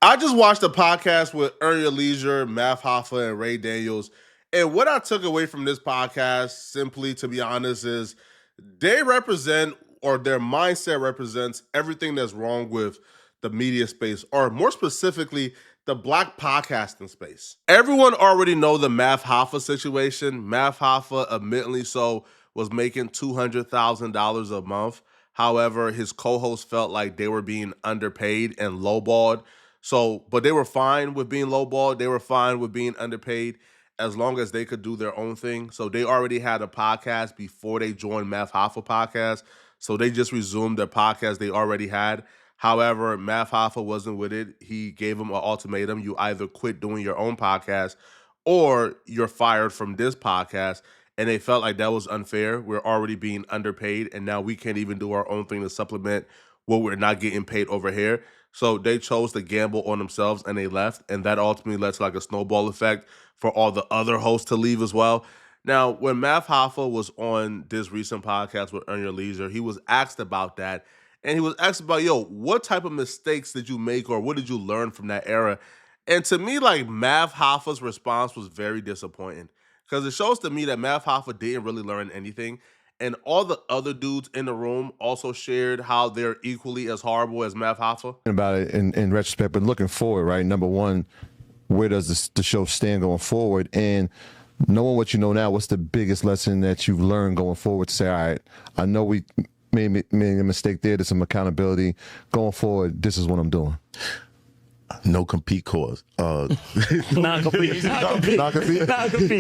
I just watched a podcast with Earn Your Leisure, Math Hoffa, and Ray Daniels. And what I took away from this podcast, simply to be honest, is they represent, or their mindset represents, everything that's wrong with the media space, or more specifically, the black podcasting space. Everyone already know the Math Hoffa situation. Math Hoffa, admittedly so, was making $200,000 a month. However, his co-hosts felt like they were being underpaid and lowballed. So, but they were fine with being lowballed. They were fine with being underpaid as long as they could do their own thing. So they already had a podcast before they joined Math Hoffa podcast. So they just resumed their podcast they already had. However, Math Hoffa wasn't with it. He gave them an ultimatum. You either quit doing your own podcast or you're fired from this podcast. And they felt like that was unfair. We're already being underpaid, and now we can't even do our own thing to supplement what we're not getting paid over here. So they chose to gamble on themselves and they left. And that ultimately led to like a snowball effect for all the other hosts to leave as well. Now, when Math Hoffa was on this recent podcast with Earn Your Leisure, he was asked about that. And he was asked about, yo, what type of mistakes did you make or what did you learn from that era? And to me, like Math Hoffa's response was very disappointing because it shows to me that Math Hoffa didn't really learn anything. And all the other dudes in the room also shared how they're equally as horrible as Math Hoffa. About it in retrospect, but looking forward, right? Number one, where does the show stand going forward? And knowing what you know now, what's the biggest lesson that you've learned going forward to say, all right, I know we made a mistake there. There's some accountability. Going forward, this is what I'm doing. No compete clause. Non-compete. Non-compete.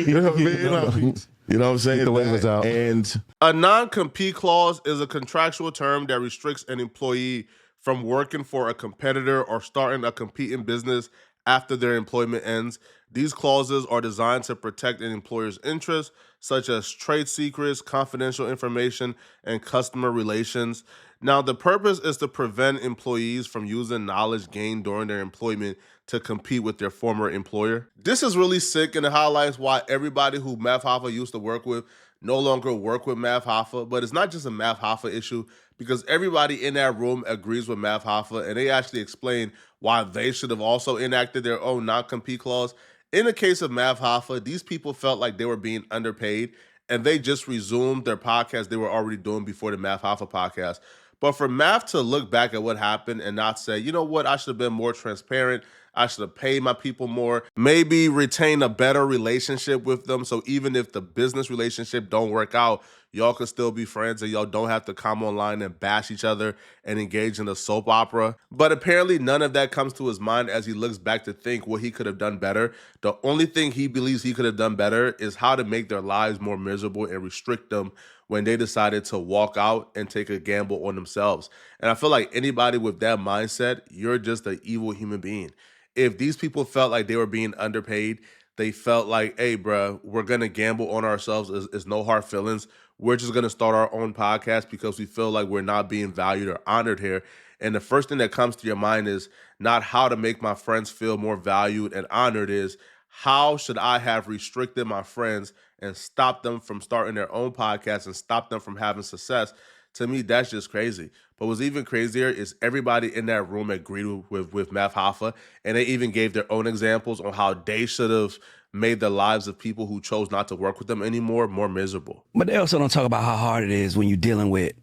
You know what I mean? You know what I'm saying? The waivers out. And a non-compete clause is a contractual term that restricts an employee from working for a competitor or starting a competing business after their employment ends. These clauses are designed to protect an employer's interests, such as trade secrets, confidential information, and customer relations. Now, the purpose is to prevent employees from using knowledge gained during their employment to compete with their former employer. This is really sick, and it highlights why everybody who Math Hoffa used to work with no longer work with Math Hoffa. But it's not just a Math Hoffa issue, because everybody in that room agrees with Math Hoffa, and they actually explain why they should have also enacted their own non-compete clause. In the case of Math Hoffa, these people felt like they were being underpaid, and they just resumed their podcast they were already doing before the Math Hoffa podcast. But for Math to look back at what happened and not say, you know what, I should have been more transparent, I should have paid my people more, maybe retain a better relationship with them, so even if the business relationship don't work out, y'all can still be friends and y'all don't have to come online and bash each other and engage in a soap opera. But apparently none of that comes to his mind as he looks back to think what he could have done better. The only thing he believes he could have done better is how to make their lives more miserable and restrict them when they decided to walk out and take a gamble on themselves. And I feel like anybody with that mindset, you're just an evil human being. If these people felt like they were being underpaid, they felt like, hey, bro, we're going to gamble on ourselves. It's no hard feelings. We're just going to start our own podcast because we feel like we're not being valued or honored here. And the first thing that comes to your mind is not how to make my friends feel more valued and honored, is how should I have restricted my friends and stopped them from starting their own podcast and stopped them from having success. To me, that's just crazy. But what's even crazier is everybody in that room agreed with Math Hoffa, and they even gave their own examples on how they should have made the lives of people who chose not to work with them anymore more miserable. But they also don't talk about how hard it is when you're dealing with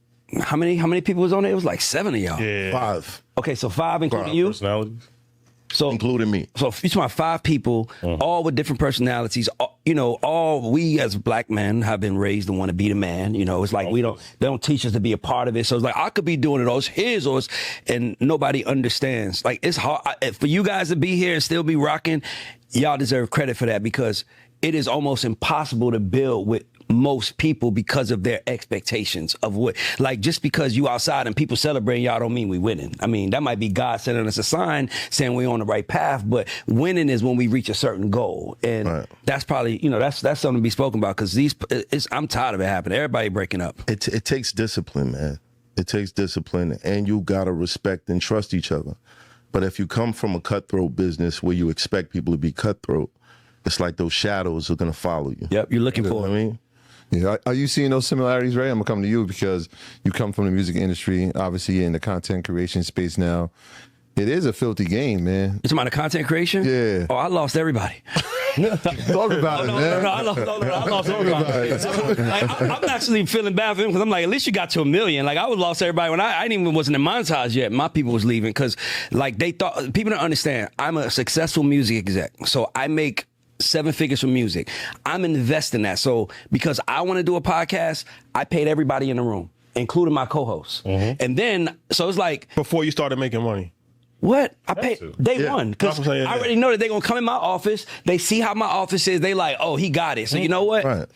how many people was on there? It was like 7 of y'all. Yeah. 5. Okay, so 5 including you? Personalities. So including me. So you're talking about 5 people, all with different personalities. All we as black men have been raised to want to be the man. You know, it's like they don't teach us to be a part of it. So it's like, I could be doing it, or it's his, or it's, and nobody understands. Like, it's hard for you guys to be here and still be rocking. Y'all deserve credit for that, because it is almost impossible to build with most people because of their expectations of what, like, just because you outside and people celebrating y'all don't mean we winning. I mean, that might be God sending us a sign saying we're on the right path, but winning is when we reach a certain goal. And that's probably, that's something to be spoken about, because I'm tired of it happening. Everybody breaking up. It takes discipline, man. It takes discipline, and you gotta respect and trust each other. But if you come from a cutthroat business where you expect people to be cutthroat, it's like those shadows are gonna follow you. Yep, you're looking for it. I mean, yeah, are you seeing those similarities, Ray? I'm gonna come to you because you come from the music industry. Obviously, you're in the content creation space now. It is a filthy game, man. It's about the content creation? Yeah. Oh, I lost everybody. Talk about it, man. I lost everybody. Like, I'm actually feeling bad for him because I'm like, at least you got to 1 million. Like, I would lost everybody when I didn't even wasn't monetized yet. My people was leaving because, like, they thought, people don't understand. I'm a successful music exec. So I make 7 figures from music. I'm investing that. So because I want to do a podcast, I paid everybody in the room, including my co-hosts. And then, so it's like, Before you started making money. what? I paid day one because That's what I'm saying, I already know that they're gonna come in my office. They see how my office is. They like, oh, he got it. So you know what? Right.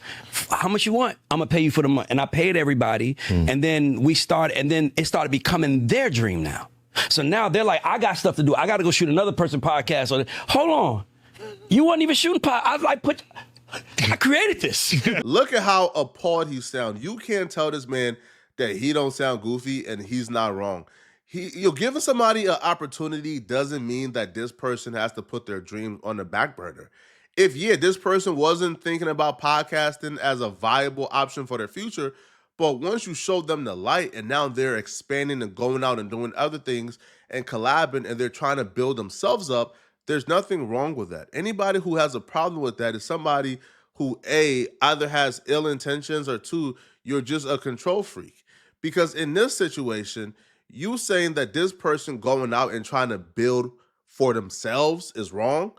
How much you want? I'm gonna pay you for the month. And I paid everybody. And then we started. And then it started becoming their dream now. So now they're like, I got stuff to do. I got to go shoot another person podcast. Or hold on, you wasn't even shooting pod. I was like, I created this. Look at how appalled he sounds. You can't tell this man that he don't sound goofy and he's not wrong. You're giving somebody an opportunity doesn't mean that this person has to put their dreams on the back burner. If this person wasn't thinking about podcasting as a viable option for their future, but once you show them the light and now they're expanding and going out and doing other things and collabing and they're trying to build themselves up, there's nothing wrong with that. Anybody who has a problem with that is somebody who either has ill intentions or 2, you're just a control freak. Because in this situation, you saying that this person going out and trying to build for themselves is wrong,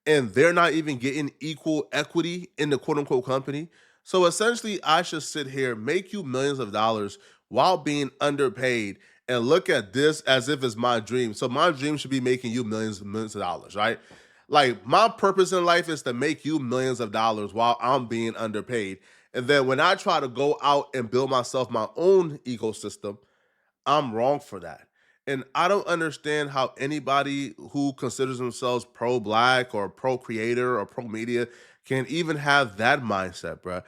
and they're not even getting equal equity in the quote unquote company. So essentially, I should sit here, make you millions of dollars while being underpaid, and look at this as if it's my dream. So my dream should be making you millions and millions of dollars, right? Like, my purpose in life is to make you millions of dollars while I'm being underpaid. And then when I try to go out and build myself my own ecosystem, I'm wrong for that. And I don't understand how anybody who considers themselves pro-black or pro-creator or pro-media can even have that mindset, bro.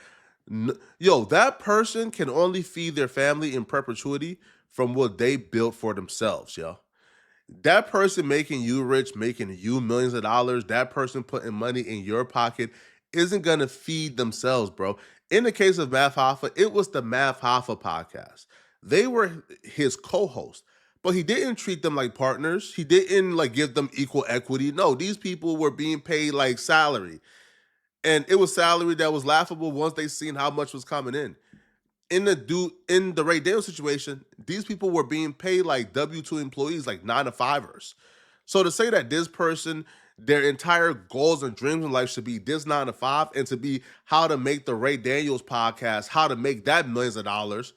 That person can only feed their family in perpetuity from what they built for themselves, yo. That person making you rich, making you millions of dollars, that person putting money in your pocket isn't going to feed themselves, bro. In the case of Math Hoffa, it was the Math Hoffa podcast. They were his co-host, but he didn't treat them like partners. He didn't like give them equal equity. No, these people were being paid like salary. And it was salary that was laughable once they seen how much was coming in. In the Ray Daniels situation, these people were being paid like W-2 employees, like 9-to-5ers. So to say that this person, their entire goals and dreams in life should be this 9-to-5 and to be how to make the Ray Daniels podcast, how to make that millions of dollars,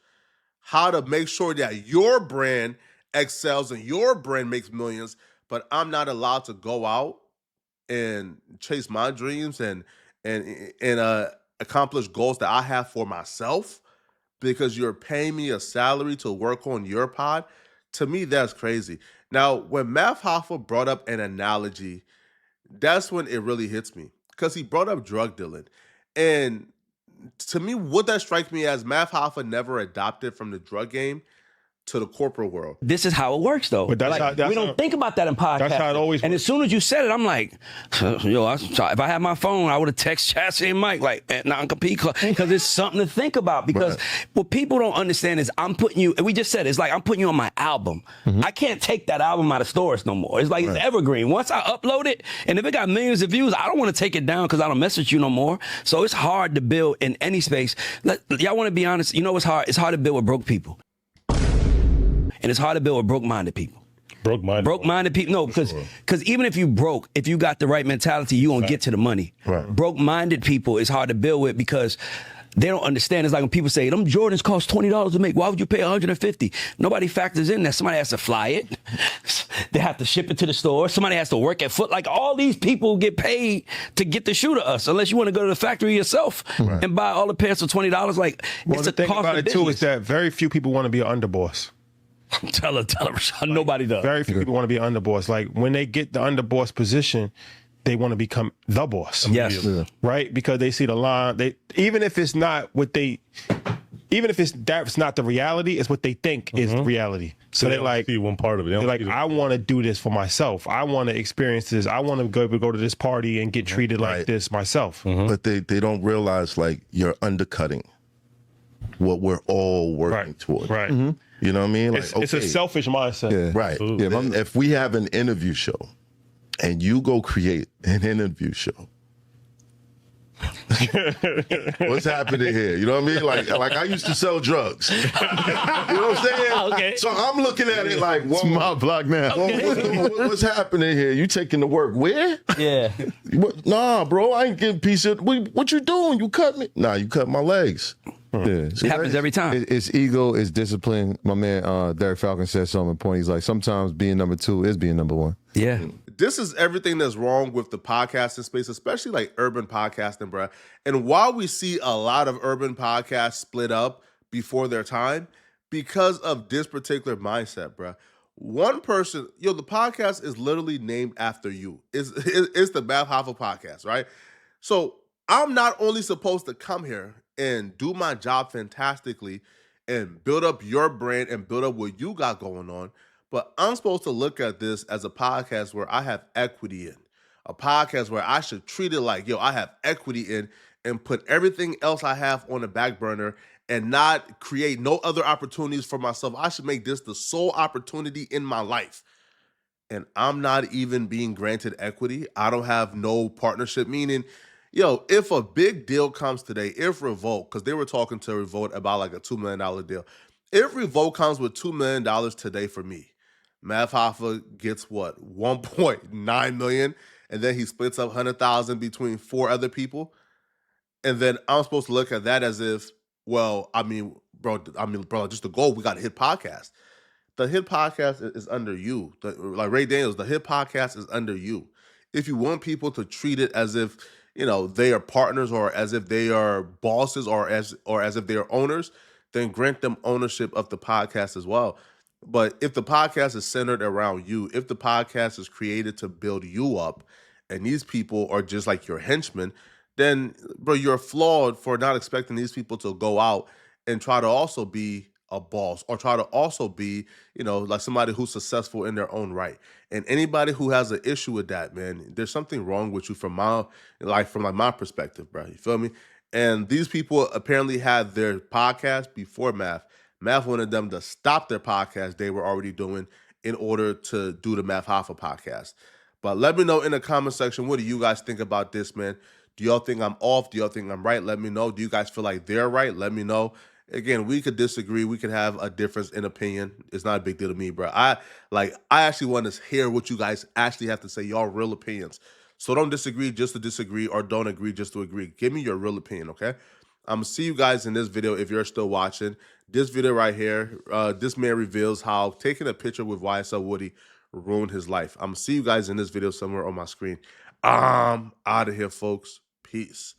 how to make sure that your brand excels and your brand makes millions, but I'm not allowed to go out and chase my dreams and accomplish goals that I have for myself because you're paying me a salary to work on your pod. To me, that's crazy. Now, when Math Hoffa brought up an analogy, that's when it really hits me because he brought up drug dealing. And to me, what that strikes me as Math Hoffa never adopted from the drug game to the corporate world. This is how it works, though. But that's we don't think about that in podcasts. That's how it always And works. as soon as you said it, I'm like, if I had my phone, I would have texted Chassie and Mike, like, non-compete clause, because it's something to think about. Because what people don't understand is I'm putting you, and we just said, it's like I'm putting you on my album. I can't take that album out of stores no more. It's like it's evergreen. Once I upload it, and if it got millions of views, I don't want to take it down because I don't mess with you no more. So it's hard to build in any space. Y'all want to be honest? You know what's hard? It's hard to build with broke people. And it's hard to build with broke-minded people. Broke-minded people, no, because even if you got the right mentality, you gonna get to the money. Right. Broke-minded people is hard to build with because they don't understand. It's like when people say, them Jordans cost $20 to make. Why would you pay $150? Nobody factors in that. Somebody has to fly it. They have to ship it to the store. Somebody has to work at Foot. Like all these people get paid to get the shoe to us, unless you want to go to the factory yourself and buy all the pants for $20. Like, Well, it's the a thing cost about of it, too, business. is that very few people want to be an underboss. Tell her, Rashad. Nobody does. Very few people want to be an underboss. Like, when they get the underboss position, they want to become the boss. Yes. Right? Because they see the line. Even if it's not that's not the reality, it's what they think is reality. So they're like, see one part of it. they're like, I want to do this for myself. I want to experience this. I want to go to this party and get treated like this myself. But they don't realize, like, you're undercutting what we're all working towards. Right. You know what I mean? Like, It's a selfish mindset. Yeah. right. Yeah, If we have an interview show and you go create an interview show, what's happening here? You know what I mean? Like I used to sell drugs. You know what I'm saying? Okay. So I'm looking at it like, It's my block now. what's happening here? You taking the work where? Yeah. What? Nah, bro, I ain't getting a piece of. What you doing? You cut me? Nah, you cut my legs. Yeah. It happens every time. It's ego, it's discipline. My man Derek Falcon said something important. He's like, sometimes being number two is being number one. Yeah. This is everything that's wrong with the podcasting space, especially like urban podcasting, bruh. And while we see a lot of urban podcasts split up before their time, because of this particular mindset, bruh. One person, the podcast is literally named after you. It's the Math Hoffa podcast, right? So I'm not only supposed to come here and do my job fantastically and build up your brand and build up what you got going on, but I'm supposed to look at this as a podcast where I have equity in, a podcast where I should treat it like, I have equity in, and put everything else I have on the back burner and not create no other opportunities for myself. I should make this the sole opportunity in my life. And I'm not even being granted equity. I don't have no partnership, meaning, if a big deal comes today, if Revolt, because they were talking to Revolt about like a $2 million deal, if Revolt comes with $2 million today for me, Math Hoffa gets what, 1.9 million, and then he splits up 100,000 between 4 other people, and then I'm supposed to look at that as if, bro, just the goal, we got a hit podcast. The hit podcast is under you. Like Ray Daniels, the hit podcast is under you. If you want people to treat it as if, they are partners, or as if they are bosses, or as if they are owners, then grant them ownership of the podcast as well. But if the podcast is centered around you, if the podcast is created to build you up, and these people are just like your henchmen, then, bro, you're flawed for not expecting these people to go out and try to also be a boss, or try to also be, like somebody who's successful in their own right. And anybody who has an issue with that, man, there's something wrong with you from my perspective, bro. You feel me? And these people apparently had their podcast before Math. Math wanted them to stop their podcast they were already doing in order to do the Math Hoffa podcast. But let me know in the comment section, what do you guys think about this, man? Do y'all think I'm off? Do y'all think I'm right? Let me know. Do you guys feel like they're right? Let me know. Again, we could disagree. We could have a difference in opinion. It's not a big deal to me, bro. I actually want to hear what you guys actually have to say, y'all real opinions. So don't disagree just to disagree, or don't agree just to agree. Give me your real opinion, okay? I'm gonna see you guys in this video if you're still watching. This video right here, this man reveals how taking a picture with YSL Woody ruined his life. I'm gonna see you guys in this video somewhere on my screen. I'm out of here, folks. Peace.